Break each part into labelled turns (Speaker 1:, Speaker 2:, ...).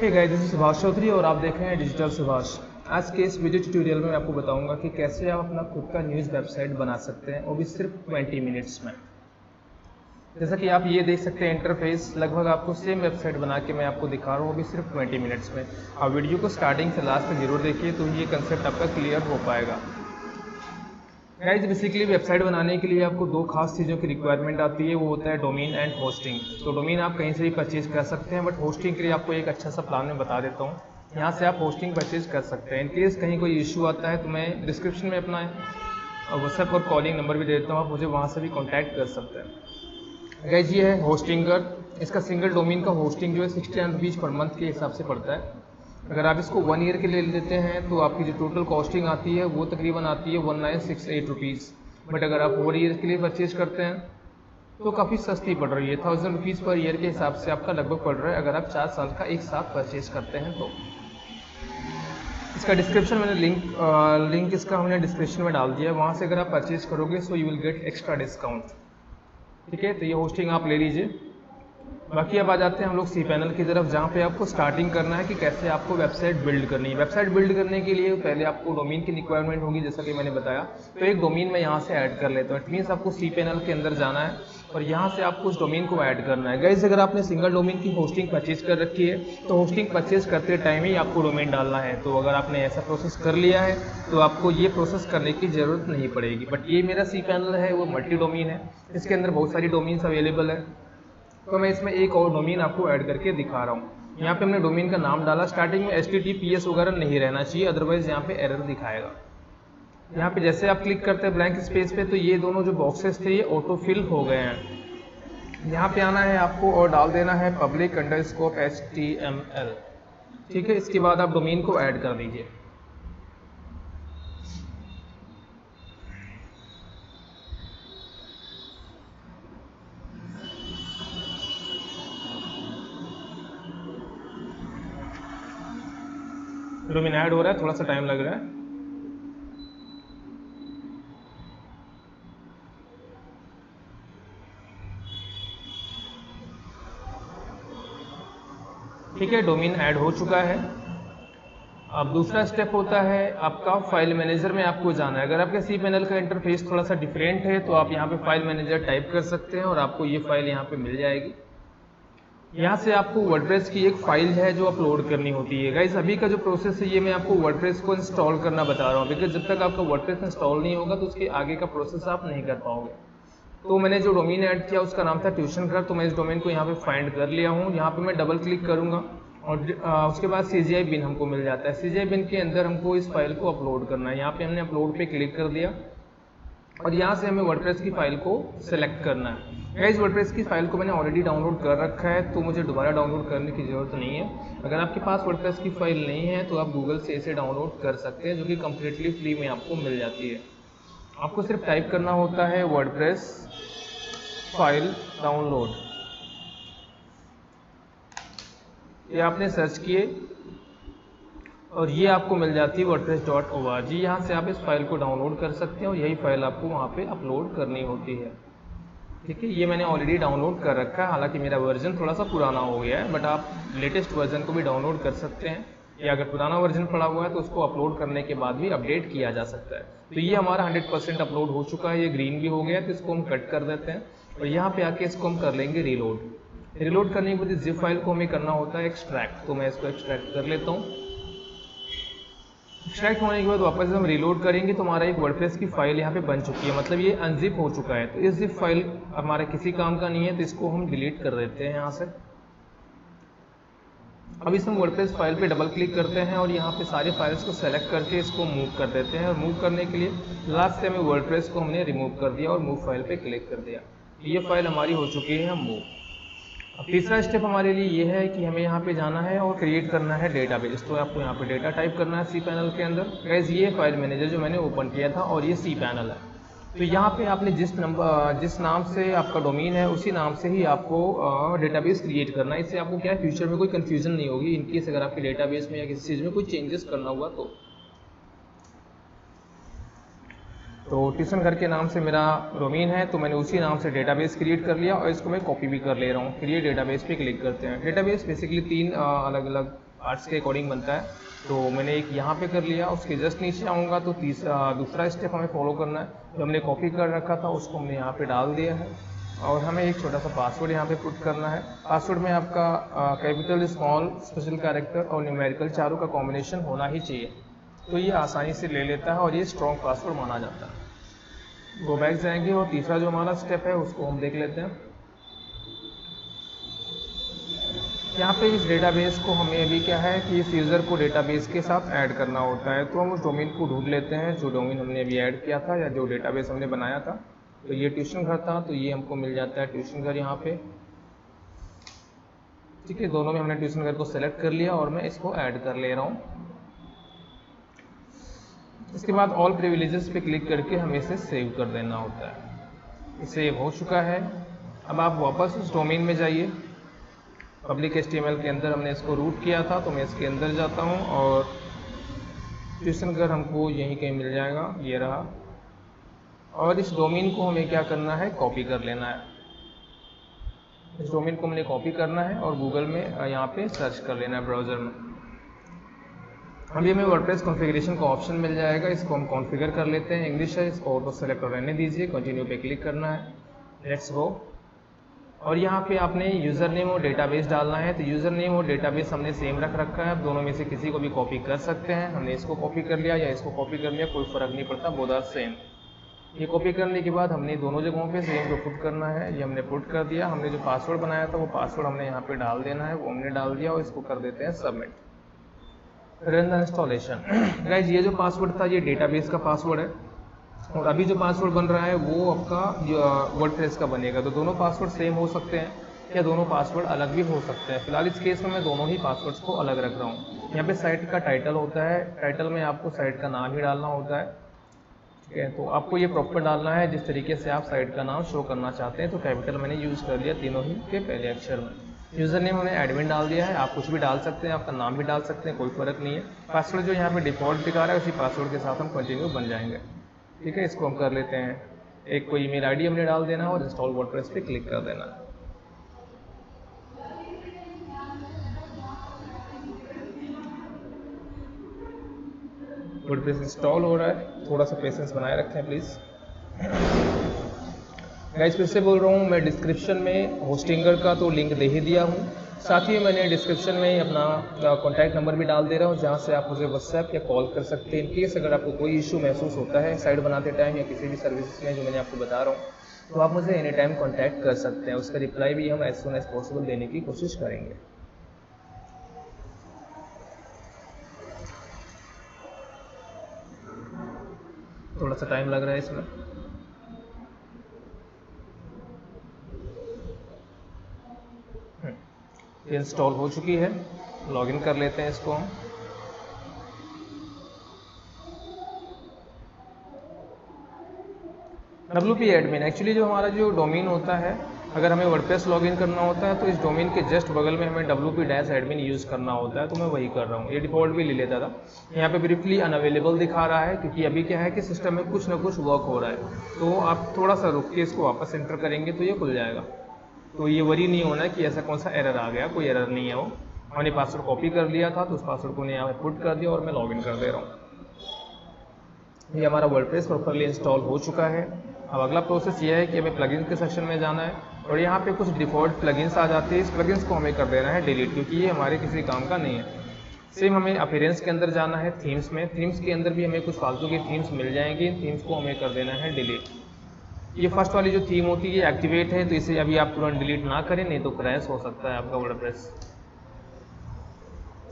Speaker 1: Hey guys, this is Subhash Chaudhary और आप देख रहे हैं डिजिटल सुभाष। आज के इस वीडियो ट्यूटोरियल में मैं आपको बताऊंगा कि कैसे आप अपना खुद का न्यूज़ वेबसाइट बना सकते हैं, वो भी सिर्फ 20 मिनट्स में। जैसा कि आप ये देख सकते हैं इंटरफेस, लगभग आपको सेम वेबसाइट बना के मैं आपको दिखा रहा हूँ, वो भी सिर्फ 20 मिनट्स में। आप वीडियो को स्टार्टिंग से लास्ट तक जरूर देखिए, तो ये कंसेप्ट आपका क्लियर हो पाएगा। गाइज, बेसिकली वेबसाइट बनाने के लिए आपको दो खास चीज़ों की रिक्वायरमेंट आती है, वो होता है डोमेन एंड होस्टिंग। तो डोमेन आप कहीं से भी परचेज कर सकते हैं, बट होस्टिंग के लिए आपको एक अच्छा सा प्लान में बता देता हूँ। यहाँ से आप होस्टिंग परचेज कर सकते हैं। इनकेस कहीं कोई इशू आता है तो मैं डिस्क्रिप्शन में अपना व्हाट्सएप और कॉलिंग नंबर भी दे देता हूँ, आप मुझे वहाँ से भी कॉन्टैक्ट कर सकते हैं। गाइज, ये है होस्टिंगर। इसका सिंगल डोमेन का होस्टिंग जो है 69 रुपीज़ पर मंथ के हिसाब से पड़ता है। अगर आप इसको 1 ईयर के लिए लेते हैं तो आपकी जो टोटल कॉस्टिंग आती है वो तकरीबन आती है 1968 रुपीज़। बट अगर आप 4 ईयर के लिए परचेज करते हैं तो काफ़ी सस्ती पड़ रही है। 1000 रुपीज़ पर ईयर के हिसाब से आपका लगभग पड़ रहा है, अगर आप 4 साल का एक साथ परचेज करते हैं तो। इसका डिस्क्रिप्शन मैंने लिंक इसका हमने डिस्क्रिप्शन में डाल दिया है, वहाँ से अगर आप परचेज करोगे so you will get extra discount. ठीक है, तो ये होस्टिंग आप ले लीजिए। बाकी अब आ जाते हैं हम लोग सी पैनल की तरफ, जहाँ पे आपको स्टार्टिंग करना है कि कैसे आपको वेबसाइट बिल्ड करनी है। वेबसाइट बिल्ड करने के लिए पहले आपको डोमेन की रिक्वायरमेंट होगी, जैसा कि मैंने बताया। तो एक डोमेन मैं यहाँ से ऐड कर लेता हूँ। इट मीन्स आपको सी पैनल के अंदर जाना है और यहाँ से आपको उस डोमेन को ऐड करना है। गाइस, अगर आपने सिंगल डोमेन की होस्टिंग परचेज कर रखी है तो होस्टिंग परचेज करते टाइम ही आपको डोमेन डालना है। तो अगर आपने ऐसा प्रोसेस कर लिया है तो आपको ये प्रोसेस करने की ज़रूरत नहीं पड़ेगी। बट ये मेरा सी पैनल है, वो मल्टी डोमेन है, इसके अंदर बहुत सारी डोमेन्स अवेलेबल है। तो मैं इसमें एक और डोमेन आपको ऐड करके दिखा रहा हूँ। यहाँ पे हमने डोमेन का नाम डाला। स्टार्टिंग में HTTPS वगैरह नहीं रहना चाहिए, अदरवाइज यहाँ पे एरर दिखाएगा। यहाँ पे जैसे आप क्लिक करते हैं ब्लैंक स्पेस पे तो ये दोनों जो बॉक्सेस थे ये ऑटो फिल हो गए हैं। यहाँ पे आना है आपको और डाल देना है public_HTML। ठीक है, इसके बाद आप डोमेन को ऐड कर दीजिए। डोमेन ऐड हो रहा है, थोड़ा सा टाइम लग रहा है। ठीक है, डोमेन ऐड हो चुका है। अब दूसरा स्टेप होता है आपका फाइल मैनेजर में आपको जाना है। अगर आपके सी पैनल का इंटरफेस थोड़ा सा डिफरेंट है तो आप यहाँ पे फाइल मैनेजर टाइप कर सकते हैं और आपको ये फाइल यहाँ पे मिल जाएगी। यहाँ से आपको वर्डप्रेस की एक फाइल है जो अपलोड करनी होती है। गाइस, अभी का जो प्रोसेस है ये मैं आपको वर्डप्रेस को इंस्टॉल करना बता रहा हूँ, बिकॉज जब तक आपका वर्डप्रेस इंस्टॉल नहीं होगा तो उसके आगे का प्रोसेस आप नहीं कर पाओगे। तो मैंने जो डोमेन ऐड किया उसका नाम था ट्यूशन घर। तो मैं इस डोमेन को यहाँ पे फाइंड कर लिया हूँ। यहाँ पे मैं डबल क्लिक करूँगा और उसके बाद CGI बिन हमको मिल जाता है। CGI बिन के अंदर हमको इस फाइल को अपलोड करना है। यहाँ पे हमने अपलोड पे क्लिक कर दिया और यहाँ से हमें वर्डप्रेस की फाइल को सिलेक्ट करना है। गाइस, वर्डप्रेस की फाइल को मैंने ऑलरेडी डाउनलोड कर रखा है तो मुझे दोबारा डाउनलोड करने की ज़रूरत नहीं है। अगर आपके पास वर्डप्रेस की फाइल नहीं है तो आप गूगल से इसे डाउनलोड कर सकते हैं, जो कि कम्प्लीटली फ्री में आपको मिल जाती है। आपको सिर्फ टाइप करना होता है वर्डप्रेस फाइल डाउनलोड। ये आपने सर्च किए और ये आपको मिल जाती है wordpress.org। यहाँ से आप इस फाइल को डाउनलोड कर सकते हैं और यही फाइल आपको वहाँ पे अपलोड करनी होती है। ठीक है, ये मैंने ऑलरेडी डाउनलोड कर रखा है। हालांकि मेरा वर्जन थोड़ा सा पुराना हो गया है, बट आप लेटेस्ट वर्जन को भी डाउनलोड कर सकते हैं, या अगर पुराना वर्जन पड़ा हुआ है तो उसको अपलोड करने के बाद भी अपडेट किया जा सकता है। तो ये हमारा 100% अपलोड हो चुका है, ये ग्रीन भी हो गया, तो इसको हम कट कर देते हैं और यहाँ पे आके इसको हम कर लेंगे रीलोड। रीलोड करने के बाद जिप फाइल को हमें करना होता है एक्सट्रैक्ट। तो मैं इसको एक्सट्रैक्ट कर लेता हूँ। एक्सट्रैक्ट होने के बाद वापस हम रीलोड करेंगे तो हमारा एक वर्डप्रेस की फाइल यहाँ पे बन चुकी है, मतलब ये अनजिप हो चुका है। तो इस जिप फाइल हमारे किसी काम का नहीं है, तो इसको हम डिलीट कर देते हैं यहाँ से। अब इस हम वर्डप्रेस फाइल पे डबल क्लिक करते हैं और यहाँ पे सारे फाइल्स को सेलेक्ट करके इसको मूव कर देते हैं। और मूव करने के लिए लास्ट से हमें वर्डप्रेस को हमने रिमूव कर दिया और मूव फाइल पे क्लिक कर दिया। ये फाइल हमारी हो चुकी है मूव। अब तीसरा स्टेप हमारे लिए ये है कि हमें यहाँ पे जाना है और क्रिएट करना है डेटाबेस। तो आपको यहाँ पे डेटा टाइप करना है सी पैनल के अंदर। गाइस, ये फाइल मैनेजर जो मैंने ओपन किया था और ये सी पैनल है। तो यहाँ पे आपने जिस नाम से आपका डोमेन है उसी नाम से ही आपको डेटाबेस क्रिएट करना है। इससे आपको क्या है, फ्यूचर में कोई कन्फ्यूजन नहीं होगी इनकेस अगर आपके डेटाबेस में या किसी चीज़ में कोई चेंजेस करना हुआ तो ट्यूशन घर के नाम से मेरा डोमेन है, तो मैंने उसी नाम से डेटाबेस क्रिएट कर लिया और इसको मैं कॉपी भी कर ले रहा हूँ। क्रिएट डेटाबेस पे क्लिक करते हैं। डेटाबेस बेसिकली 3 अलग अलग पार्ट्स के अकॉर्डिंग बनता है, तो मैंने एक यहाँ पे कर लिया। उसके जस्ट नीचे आऊँगा तो दूसरा स्टेप हमें फॉलो करना है। जो हमने कॉपी कर रखा था उसको हमने यहाँ पे डाल दिया है और हमें एक छोटा सा पासवर्ड यहाँ पे पुट करना है। पासवर्ड में आपका कैपिटल, स्मॉल, स्पेशल कैरेक्टर और न्यूमेरिकल चारों का कॉम्बिनेशन होना ही चाहिए, तो ये आसानी से ले लेता है और ये स्ट्रॉन्ग पासवर्ड माना जाता है। गो बैक जाएंगे और तीसरा जो हमारा स्टेप है उसको हम देख लेते हैं। यहाँ पे इस डेटाबेस को हमें अभी क्या है कि इस यूज़र को डेटाबेस के साथ ऐड करना होता है, तो हम उस डोमेन को ढूंढ लेते हैं जो डोमेन हमने अभी ऐड किया था या जो डेटाबेस हमने बनाया था। तो ये ट्यूशन घर था, तो ये हमको मिल जाता है ट्यूशन घर यहाँ पे। ठीक है, दोनों में हमने ट्यूशन घर को सेलेक्ट कर लिया और मैं इसको ऐड कर ले रहा हूँ। इसके बाद ऑल प्रिविलेजेस पे क्लिक करके हमें इसे सेव कर देना होता है। सेव हो चुका है। अब आप वापस उस डोमेन में जाइए। पब्लिक HTML के अंदर हमने इसको रूट किया था, तो मैं इसके अंदर जाता हूँ और ट्यूशन घर हमको यहीं कहीं मिल जाएगा, ये रहा। और इस डोमेन को हमें क्या करना है, कॉपी कर लेना है। इस डोमेन को हमने कॉपी करना है और गूगल में यहाँ पे सर्च कर लेना है ब्राउज़र में। अभी हमें वर्डप्रेस कॉन्फ़िगरेशन का ऑप्शन मिल जाएगा, इसको हम कॉन्फ़िगर कर लेते हैं। इंग्लिश है, इसको ऑटो सेलेक्ट रहने दीजिए, कंटिन्यू पे क्लिक करना है, लेट्स गो। और यहाँ पे आपने यूज़र नेम और डेटाबेस डालना है, तो यूज़र नेम और डेटाबेस हमने सेम रख रखा है। आप दोनों में से किसी को भी कॉपी कर सकते हैं। हमने इसको कॉपी कर लिया या इसको कॉपी कर लिया, कोई फ़र्क नहीं पड़ता, बोथ आर सेम। ये कॉपी करने के बाद हमने दोनों जगहों पे सेम को पुट करना है। ये हमने पुट कर दिया। हमने जो पासवर्ड बनाया था वो पासवर्ड हमने यहाँ पे डाल देना है, वो हमने डाल दिया और इसको कर देते हैं submit. Run the installation. Guys, ये जो पासवर्ड था ये डेटाबेस का पासवर्ड है और अभी जो पासवर्ड बन रहा है वो आपका वर्डप्रेस का बनेगा। तो दोनों पासवर्ड सेम हो सकते हैं या दोनों पासवर्ड अलग भी हो सकते हैं। फिलहाल इस केस में मैं दोनों ही पासवर्ड्स को अलग रख रहा हूँ। यहाँ पे साइट का टाइटल होता है, टाइटल में आपको साइट का नाम ही डालना होता है। ठीक है, तो आपको ये प्रॉपर डालना है जिस तरीके से आप साइट का नाम शो करना चाहते हैं। तो कैपिटल मैंने यूज़ कर लिया तीनों ही के पहले अक्षर में। यूज़र नेम हमने एडमिन डाल दिया है, आप कुछ भी डाल सकते हैं, आपका नाम भी डाल सकते हैं, कोई फ़र्क नहीं है। पासवर्ड जो यहाँ पे डिफ़ॉल्ट दिखा रहा है उसी पासवर्ड के साथ हम कंटिन्यू बन जाएंगे। ठीक है, इसको हम कर लेते हैं। एक कोई ईमेल आईडी हमने डाल देना है और इंस्टॉल वर्डप्रेस पे क्लिक कर देना है। वर्डप्रेस इंस्टॉल हो रहा है, थोड़ा सा पेशेंस बनाए रखें प्लीज़। गाइस, फिर से बोल रहा हूँ, मैं डिस्क्रिप्शन में होस्टिंगर का तो लिंक दे ही दिया हूँ, साथ ही मैंने डिस्क्रिप्शन में अपना कॉन्टैक्ट नंबर भी डाल दे रहा हूँ जहाँ से आप मुझे व्हाट्सएप या कॉल कर सकते हैं। इन केस अगर आपको कोई इशू महसूस होता है साइट बनाते टाइम या किसी भी सर्विस में जो मैंने आपको बता रहा हूँ, तो आप मुझे एनी टाइम कॉन्टैक्ट कर सकते हैं। उसका रिप्लाई भी हम एज सुन एज पॉसिबल देने की कोशिश करेंगे। थोड़ा सा टाइम लग रहा है इसमें। ये इंस्टॉल हो चुकी है, लॉगिन कर लेते हैं इसको हम। WP एडमिन एक्चुअली जो हमारा जो डोमेन होता है, अगर हमें वर्डप्रेस लॉगिन करना होता है तो इस डोमेन के जस्ट बगल में हमें WP-एडमिन यूज़ करना होता है, तो मैं वही कर रहा हूँ। ये डिफ़ॉल्ट भी ले लेता था। यहाँ पे ब्रीफली अनअवेलेबल दिखा रहा है क्योंकि अभी क्या है कि सिस्टम में कुछ ना कुछ वर्क हो रहा है। तो आप थोड़ा सा रुक के इसको वापस एंटर करेंगे तो ये खुल जाएगा। तो ये वरी नहीं होना है कि ऐसा कौन सा एरर आ गया, कोई एरर नहीं है। वो मैंने पासवर्ड कॉपी कर लिया था तो उस पासवर्ड को यहाँ पे पुट कर दिया और मैं लॉगिन कर दे रहा हूँ। ये हमारा वर्डप्रेस प्रॉपर्ली इंस्टॉल हो चुका है। अब अगला प्रोसेस ये है कि हमें प्लगइन के सेक्शन में जाना है और यहाँ पे कुछ डिफ़ॉल्ट प्लगइन्स आ जाते हैं। इस प्लगइन्स को हमें कर देना है डिलीट, क्योंकि ये हमारे किसी काम का नहीं है। सेम हमें अपीयरेंस के अंदर जाना है, थीम्स में। थीम्स के अंदर भी हमें कुछ फालतू की थीम्स मिल जाएंगी, इन थीम्स को हमें कर देना है डिलीट। ये फर्स्ट वाली जो थीम होती है एक्टिवेट है, तो इसे अभी आप तुरंत डिलीट ना करें, नहीं तो क्रैश हो सकता है आपका वर्डप्रेस।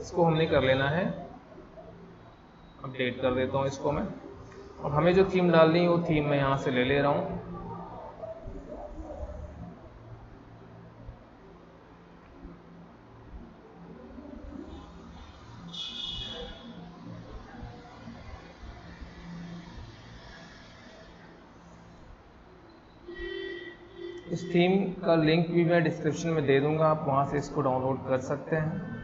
Speaker 1: इसको हमने कर लेना है, अपडेट कर देता हूँ इसको मैं। अब हमें जो थीम डालनी है वो थीम मैं यहाँ से ले ले रहा हूँ। इस थीम का लिंक भी मैं डिस्क्रिप्शन में दे दूंगा, आप वहाँ से इसको डाउनलोड कर सकते हैं।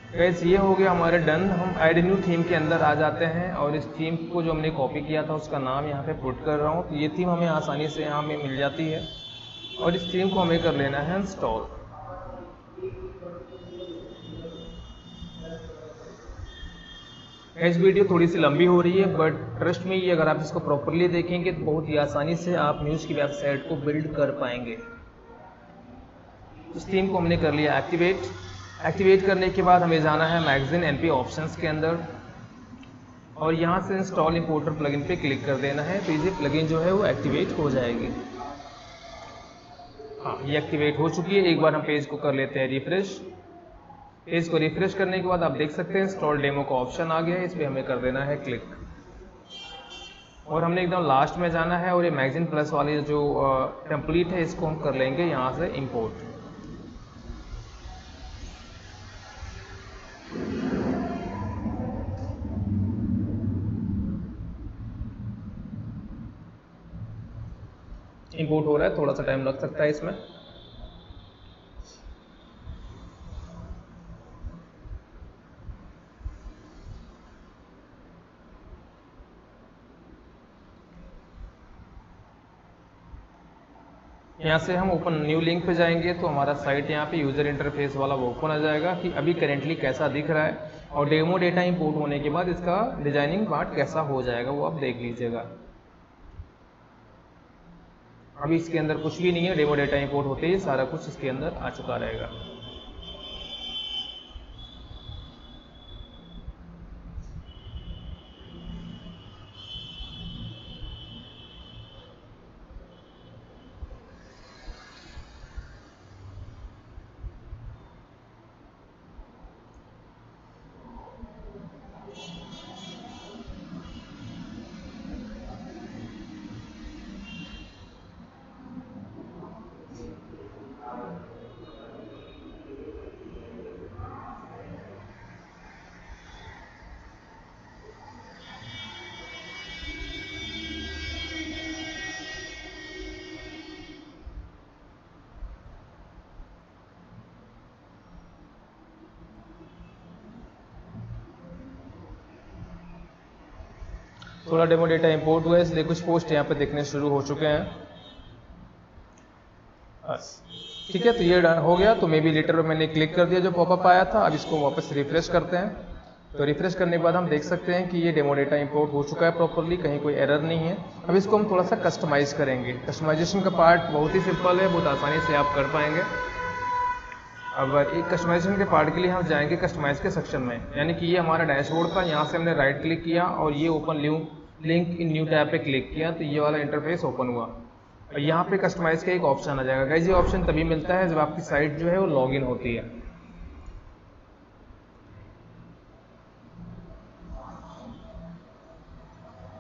Speaker 1: गाइस ये हो गया हमारे डन। हम ऐड न्यू थीम के अंदर आ जाते हैं और इस थीम को जो हमने कॉपी किया था उसका नाम यहाँ पे पुट कर रहा हूँ। तो ये थीम हमें आसानी से यहाँ में मिल जाती है और इस थीम को हमें कर लेना है इंस्टॉल। इस वीडियो थोड़ी सी लंबी हो रही है बट ट्रस्ट में ये अगर आप इसको प्रॉपरली देखेंगे तो बहुत ही आसानी से आप न्यूज़ की वेबसाइट को बिल्ड कर पाएंगे। इस थीम को हमने कर लिया एक्टिवेट। एक्टिवेट करने के बाद हमें जाना है मैगजीन एनपी ऑप्शंस के अंदर और यहाँ से इंस्टॉल इंपोर्टर प्लगइन पे क्लिक कर देना है। तो ये प्लगइन जो है वो एक्टिवेट हो जाएगी। हाँ, ये एक्टिवेट हो चुकी है। एक बार हम पेज को कर लेते हैं रिफ्रेश। पेज को रिफ्रेश करने के बाद आप देख सकते हैं इंस्टॉल डेमो का ऑप्शन आ गया है। इस पर हमें कर देना है क्लिक और हमने एकदम लास्ट में जाना है और ये मैगजीन प्लस वाली जो टेम्पलेट है इसको हम कर लेंगे यहाँ से इम्पोर्ट। इंपोर्ट हो रहा है, थोड़ा सा टाइम लग सकता है इसमें। यहाँ से हम ओपन न्यू लिंक पे जाएंगे तो हमारा साइट यहाँ पे यूज़र इंटरफेस वाला वो ओपन आ जाएगा कि अभी करेंटली कैसा दिख रहा है और डेमो डेटा इंपोर्ट होने के बाद इसका डिजाइनिंग पार्ट कैसा हो जाएगा वो आप देख लीजिएगा। अभी इसके अंदर कुछ भी नहीं है, डेमो डेटा इंपोर्ट होते ही सारा कुछ इसके अंदर आ चुका रहेगा। थोड़ा डेमो डेटा इंपोर्ट हुआ है इसलिए कुछ पोस्ट यहाँ पे देखने शुरू हो चुके हैं। ठीक है, तो ये हो गया। तो मे बी लेटर पर मैंने क्लिक कर दिया जो पॉपअप आया था। अब इसको वापस रिफ्रेश करते हैं। तो रिफ्रेश करने के बाद हम देख सकते हैं कि ये डेमो डेटा इंपोर्ट हो चुका है प्रॉपरली, कहीं कोई एरर नहीं है। अब इसको हम थोड़ा सा कस्टमाइज करेंगे। कस्टमाइजेशन का पार्ट बहुत ही सिंपल है, बहुत आसानी से आप कर पाएंगे। अब एक कस्टमाइजेशन के पार्ट के लिए हम जाएंगे कस्टमाइज के सेक्शन में, यानी कि ये हमारा डैशबोर्ड था। यहाँ से हमने राइट क्लिक किया और ये open new link in new tab पे क्लिक किया तो ये वाला इंटरफेस ओपन हुआ। और यहाँ पे कस्टमाइज का एक ऑप्शन आ जाएगा। गाइस ये ऑप्शन तभी मिलता है जब आपकी साइट जो है वो लॉगिन होती है।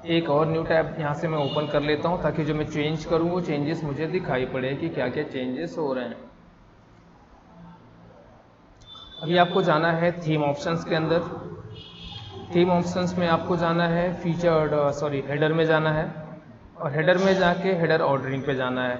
Speaker 1: एक और न्यू टैब यहाँ से मैं ओपन कर लेता हूँ ताकि जो मैं चेंज करूँ वो चेंजेस मुझे दिखाई पड़े कि क्या क्या चेंजेस हो रहे हैं। अभी आपको जाना है थीम ऑप्शंस के अंदर। थीम ऑप्शंस में आपको जाना है हेडर में जाना है और हेडर में जाके हेडर ऑर्डरिंग पे जाना है।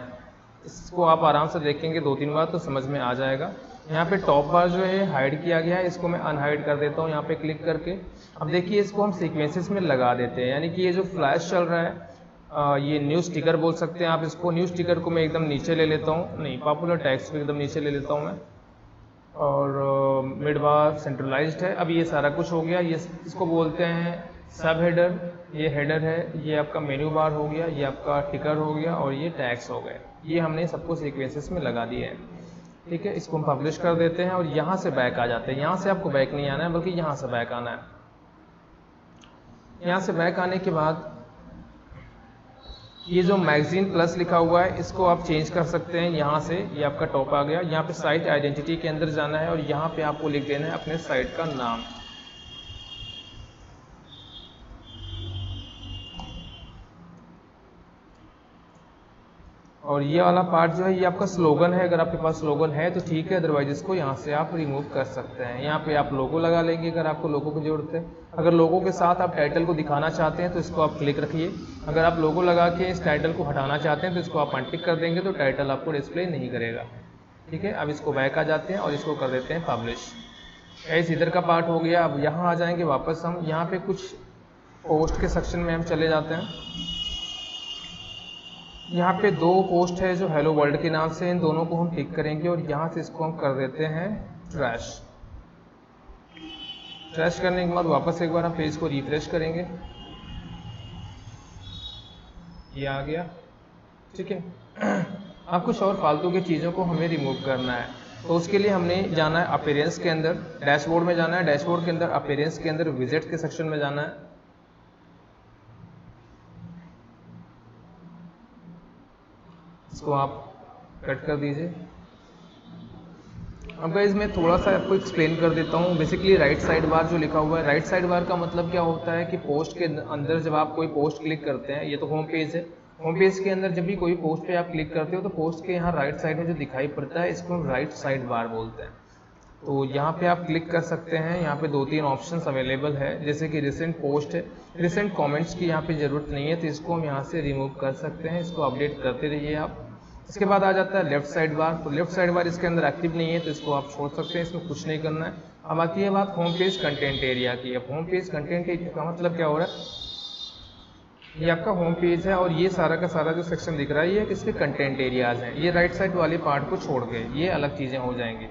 Speaker 1: इसको आप आराम से देखेंगे 2-3 बार तो समझ में आ जाएगा। यहाँ पे टॉप बार जो है हाइड किया गया है, इसको मैं अनहाइड कर देता हूँ यहाँ पे क्लिक करके। अब देखिए इसको हम सीक्वेंसेस में लगा देते हैं, यानी कि ये जो फ्लैश चल रहा है ये न्यूज़ स्टिकर बोल सकते हैं आप इसको। न्यूज़ स्टिकर को मैं एकदम नीचे ले लेता हूँ, नहीं पॉपुलर टैक्स को एकदम नीचे ले लेता हूँ मैं और मिड बार सेंट्रलाइज्ड है। अब ये सारा कुछ हो गया। ये इसको बोलते हैं सब हेडर, ये हेडर है, ये आपका मेन्यू बार हो गया, ये आपका टिकर हो गया और ये टैग्स हो गए। ये हमने सबको सीक्वेंसेस में लगा दिए हैं। ठीक है, इसको हम पब्लिश कर देते हैं और यहाँ से बैक आ जाते हैं। यहाँ से आपको बैक नहीं आना है बल्कि यहाँ से बैक आना है। यहाँ से बैक आने के बाद ये जो मैगजीन प्लस लिखा हुआ है इसको आप चेंज कर सकते हैं। यहाँ से ये आपका टॉप आ गया। यहाँ पे साइट आइडेंटिटी के अंदर जाना है और यहाँ पे आपको लिख देना है अपने साइट का नाम। और ये वाला पार्ट जो है ये आपका स्लोगन है। अगर आपके पास स्लोगन है तो ठीक है, अदरवाइज इसको यहाँ से आप रिमूव कर सकते हैं। यहाँ पे आप लोगो लगा लेंगे अगर आपको लोगो की जरूरत है। अगर लोगो के साथ आप टाइटल को दिखाना चाहते हैं तो इसको आप क्लिक रखिए। अगर आप लोगो लगा के इस टाइटल को हटाना चाहते हैं तो इसको आप अनटिक कर देंगे तो टाइटल आपको डिस्प्ले नहीं करेगा। ठीक है, अब इसको बैक आ जाते हैं और इसको कर देते हैं पब्लिश। गाइस इधर का पार्ट हो गया। अब यहाँ आ जाएंगे वापस हम, यहाँ पे कुछ पोस्ट के सेक्शन में हम चले जाते हैं। यहाँ पे दो पोस्ट है जो हेलो वर्ल्ड के नाम से, इन दोनों को हम टिक करेंगे और यहाँ से इसको हम कर देते हैं ट्रैश। ट्रैश करने के बाद वापस एक बार हम पेज को रिफ्रेश करेंगे, ये आ गया। ठीक है, अब कुछ और फालतू की चीज़ों को हमें रिमूव करना है, तो उसके लिए हमने जाना है अपीयरेंस के अंदर, डैशबोर्ड में जाना है। डैशबोर्ड के अंदर अपीयरेंस के अंदर विजिट के सेक्शन में जाना है। इसको आप कट कर दीजिए। अब गाइस मैं थोड़ा सा आपको एक्सप्लेन कर देता हूँ। बेसिकली राइट साइड बार जो लिखा हुआ है, राइट साइड बार का मतलब क्या होता है कि पोस्ट के अंदर जब आप कोई पोस्ट क्लिक करते हैं, ये तो होम पेज है, होम पेज के अंदर जब भी कोई पोस्ट पे आप क्लिक करते हो तो पोस्ट के यहाँ राइट साइड में जो दिखाई पड़ता है इसको हम राइट साइड बार बोलते हैं। तो यहाँ पे आप क्लिक कर सकते हैं। यहाँ पे 2-3 ऑप्शंस अवेलेबल है, जैसे कि रिसेंट पोस्ट है, रिसेंट कमेंट्स की यहाँ पे ज़रूरत नहीं है, तो इसको हम यहाँ से रिमूव कर सकते हैं। इसको अपडेट करते रहिए आप। इसके बाद आ जाता है लेफ्ट साइड बार। तो लेफ्ट साइड बार इसके अंदर एक्टिव नहीं है, तो इसको आप छोड़ सकते हैं, इसमें कुछ नहीं करना है। अब आती है बात होम पेज कंटेंट एरिया की। अब होम पेज कंटेंट एरिया का मतलब क्या हो रहा है, ये आपका होम पेज है और ये सारा का सारा जो सेक्शन दिख रहा है ये इसके कंटेंट एरियाज हैं। ये राइट साइड वाले पार्ट को छोड़ के ये अलग चीज़ें हो जाएंगी।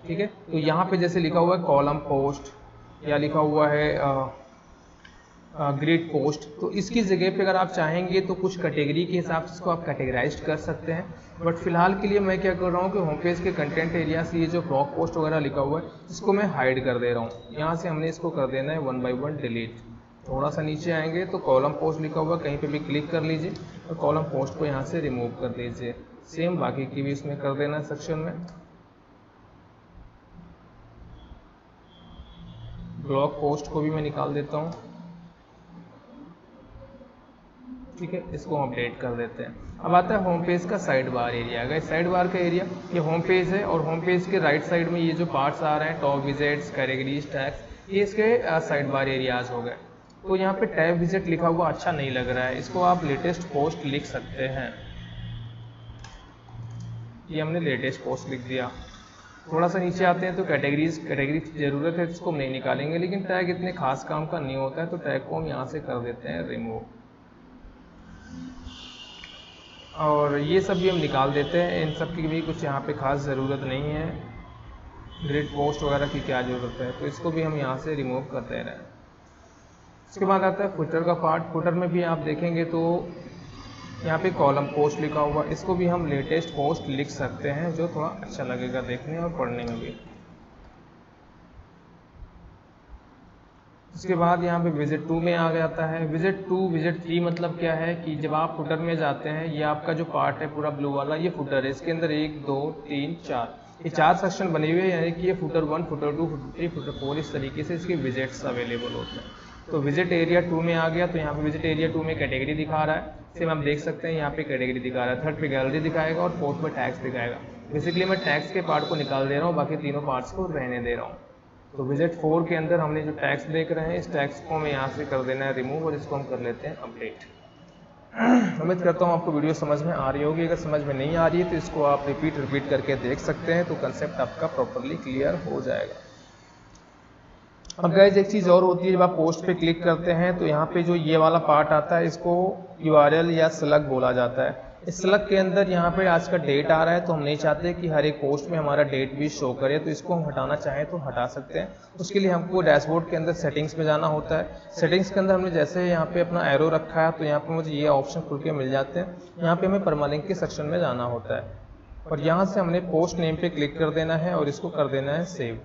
Speaker 1: ठीक है, तो यहाँ पे जैसे लिखा हुआ है कॉलम पोस्ट या लिखा हुआ है ग्रिड पोस्ट, तो इसकी जगह पे अगर आप चाहेंगे तो कुछ कैटेगरी के हिसाब से इसको आप कैटेगराइज कर सकते हैं। बट फिलहाल के लिए मैं क्या कर रहा हूँ कि होम पेज के कंटेंट एरिया से ये जो ब्लॉग पोस्ट वगैरह लिखा हुआ है इसको मैं हाइड कर दे रहा हूँ। यहाँ से हमने इसको कर देना है 1 by 1 डिलीट। थोड़ा सा नीचे आएंगे तो कॉलम पोस्ट लिखा हुआ कहीं पे भी क्लिक कर लीजिए और कॉलम पोस्ट को यहाँ से रिमूव कर दीजिए। सेम बाकी की भी इसमें कर देना है सेक्शन में। ब्लॉग पोस्ट को भी मैं निकाल देता हूँ। ठीक है, इसको अपडेट कर देते हैं। अब आता है होम पेज का साइड बार एरिया। अगर साइड बार का एरिया ये होम पेज है और होम पेज के राइट साइड में ये जो पार्ट्स आ रहे हैं टॉप विजिट्स, कैटेगरीज, टैग्स, ये इसके साइड बार एरियाज हो गए। तो यहाँ पे टैब विजिट लिखा हुआ अच्छा नहीं लग रहा है, इसको आप लेटेस्ट पोस्ट लिख सकते हैं। ये हमने लेटेस्ट पोस्ट लिख दिया। थोड़ा सा नीचे आते हैं तो कैटेगरीज की ज़रूरत है, इसको हम नहीं निकालेंगे, लेकिन टैग इतने खास काम का नहीं होता है तो टैग को हम यहाँ से कर देते हैं रिमूव। और ये सब भी हम निकाल देते हैं, इन सब की भी कुछ यहाँ पे खास ज़रूरत नहीं है। ग्रिड पोस्ट वगैरह की क्या ज़रूरत है, तो इसको भी हम यहाँ से रिमूव कर दे रहे हैं। इसके बाद आता है फुटर का पार्ट। फुटर में भी आप देखेंगे तो यहाँ पे कॉलम पोस्ट लिखा हुआ, इसको भी हम लेटेस्ट पोस्ट लिख सकते हैं, जो थोड़ा अच्छा लगेगा देखने और पढ़ने में भी। उसके बाद यहाँ पे विजिट 2 में आ जाता है। विजिट 2, विजिट 3 मतलब क्या है कि जब आप फुटर में जाते हैं, ये आपका जो पार्ट है पूरा ब्लू वाला ये फुटर है, इसके अंदर 1 2 3 4 ये 4 सेक्शन बने हुए हैं, यानी कि ये फुटर 1, फुटर 2, फुटर 3, फुटर 4 इस तरीके से इसके विजिट्स अवेलेबल होते हैं। तो विजिट एरिया 2 में आ गया, तो यहाँ पे विजिट एरिया 2 में कैटेगरी दिखा रहा है, सेम आप देख सकते हैं यहाँ पे कैटेगरी दिखा रहा है, थर्ड पे गैलरी दिखाएगा और फोर्थ पे टैग्स दिखाएगा। बेसिकली मैं टैग्स के पार्ट को निकाल दे रहा हूँ, बाकी तीनों पार्ट्स को रहने दे रहा हूँ। तो विजिट 4 के अंदर हमने जो टैग्स देख रहे हैं, इस टैग्स को हमें यहाँ से कर देना है रिमूव और इसको हम कर लेते हैं अपडेट। उम्मीद करता हूँ आपको वीडियो समझ में आ रही होगी। अगर समझ में नहीं आ रही है तो इसको आप रिपीट करके देख सकते हैं, तो कंसेप्ट आपका प्रॉपरली क्लियर हो जाएगा। अब गाइस एक चीज़ और होती है, जब आप पोस्ट पे क्लिक करते हैं तो यहाँ पे जो ये वाला पार्ट आता है इसको URL या स्लग बोला जाता है। इस स्लग के अंदर यहाँ पे आज का डेट आ रहा है, तो हम नहीं चाहते कि हर एक पोस्ट में हमारा डेट भी शो करे, तो इसको हम हटाना चाहें तो हटा सकते हैं। उसके लिए हमको डैशबोर्ड के अंदर सेटिंग्स में जाना होता है। सेटिंग्स के अंदर हमने जैसे यहाँ पे अपना एरो रखा है तो यहाँ पे मुझे ये ऑप्शन खुल के मिल जाते हैं। यहाँ पे हमें परमालिंक के सेक्शन में जाना होता है और यहाँ से हमने पोस्ट नेम पे क्लिक कर देना है और इसको कर देना है सेव।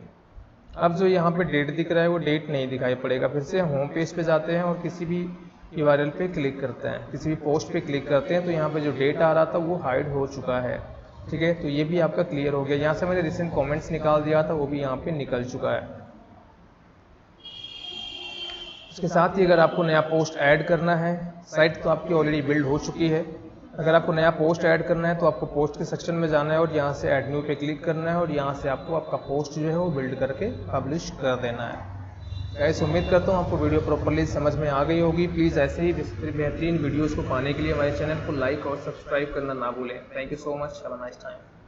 Speaker 1: अब जो यहाँ पे डेट दिख रहा है वो डेट नहीं दिखाई पड़ेगा। फिर से होम पेज पे जाते हैं और किसी भी URL पे क्लिक करते हैं, किसी भी पोस्ट पे क्लिक करते हैं, तो यहाँ पे जो डेट आ रहा था वो हाइड हो चुका है। ठीक है, तो ये भी आपका क्लियर हो गया। यहाँ से मैंने रिसेंट कमेंट्स निकाल दिया था, वो भी यहाँ पे निकल चुका है। उसके साथ ही अगर आपको नया पोस्ट ऐड करना है, साइट तो आपकी ऑलरेडी बिल्ड हो चुकी है, अगर आपको नया पोस्ट ऐड करना है तो आपको पोस्ट के सेक्शन में जाना है और यहाँ से ऐड न्यू पे क्लिक करना है और यहाँ से आपको आपका पोस्ट जो है वो बिल्ड करके पब्लिश कर देना है। गाइस उम्मीद करता हूँ आपको वीडियो प्रॉपर्ली समझ में आ गई होगी। प्लीज़ ऐसे ही बेहतरीन वीडियोज़ को पाने के लिए हमारे चैनल को लाइक और सब्सक्राइब करना ना भूलें। Thank you so much, have a nice time.